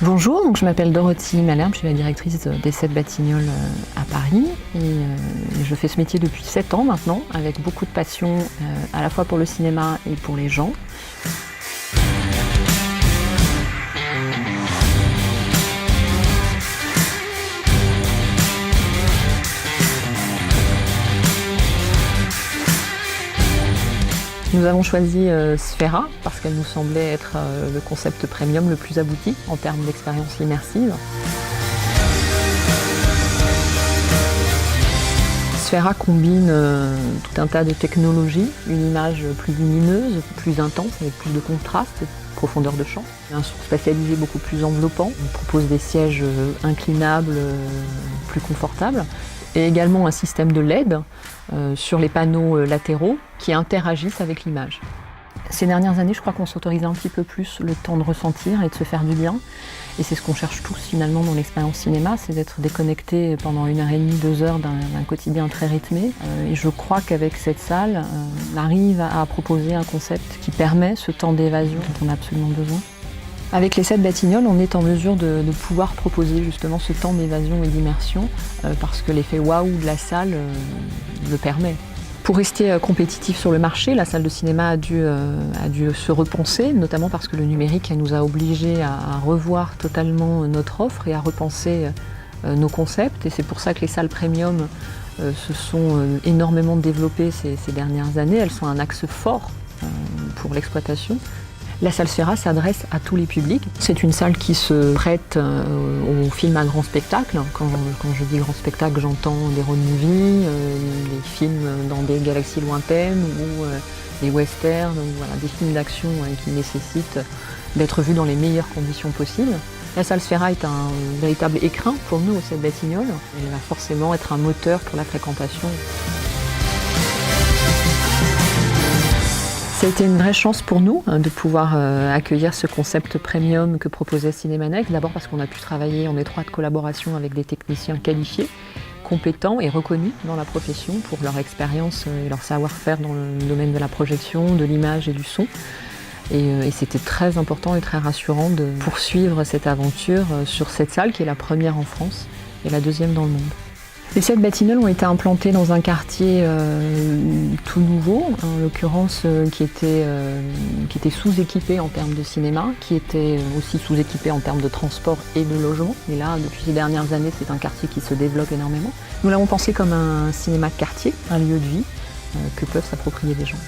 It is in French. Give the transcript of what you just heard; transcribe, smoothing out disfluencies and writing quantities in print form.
Bonjour, donc je m'appelle Dorothy Malherbe, je suis la directrice des 7 Batignolles à Paris et je fais ce métier depuis 7 ans maintenant avec beaucoup de passion à la fois pour le cinéma et pour les gens. Nous avons choisi Sphera parce qu'elle nous semblait être le concept premium le plus abouti en termes d'expérience immersive. Sphera combine tout un tas de technologies, une image plus lumineuse, plus intense, avec plus de contraste et de profondeur de champ. Un son spatialisé beaucoup plus enveloppant. On propose des sièges inclinables, plus confortables. Et également un système de LED sur les panneaux latéraux qui interagissent avec l'image. Ces dernières années, je crois qu'on s'autorisait un petit peu plus le temps de ressentir et de se faire du bien. Et c'est ce qu'on cherche tous finalement dans l'expérience cinéma, c'est d'être déconnecté pendant 1h30, 2 heures d'un quotidien très rythmé. Et je crois qu'avec cette salle, on arrive à proposer un concept qui permet ce temps d'évasion dont on a absolument besoin. Avec les 7 Batignolles, on est en mesure de pouvoir proposer justement ce temps d'évasion et d'immersion parce que l'effet waouh de la salle le permet. Pour rester compétitif sur le marché, la salle de cinéma a dû se repenser, notamment parce que le numérique nous a obligés à revoir totalement notre offre et à repenser nos concepts. Et c'est pour ça que les salles premium se sont énormément développées ces dernières années. Elles sont un axe fort pour l'exploitation. La salle Sphera s'adresse à tous les publics. C'est une salle qui se prête aux films à grand spectacle. Quand je dis grand spectacle, j'entends des road movies, des films dans des galaxies lointaines ou des westerns, voilà, des films d'action qui nécessitent d'être vus dans les meilleures conditions possibles. La salle Sphera est un véritable écrin pour nous aux 7 Batignolles. Elle va forcément être un moteur pour la fréquentation. Ça a été une vraie chance pour nous de pouvoir accueillir ce concept premium que proposait Cinémanex. D'abord parce qu'on a pu travailler en étroite collaboration avec des techniciens qualifiés, compétents et reconnus dans la profession pour leur expérience et leur savoir-faire dans le domaine de la projection, de l'image et du son. Et c'était très important et très rassurant de poursuivre cette aventure sur cette salle qui est la première en France et la deuxième dans le monde. Les 7 Batignolles ont été implantés dans un quartier tout nouveau, en l'occurrence qui était sous-équipé en termes de cinéma, qui était aussi sous-équipé en termes de transport et de logement. Et là, depuis ces dernières années, c'est un quartier qui se développe énormément. Nous l'avons pensé comme un cinéma de quartier, un lieu de vie que peuvent s'approprier les gens.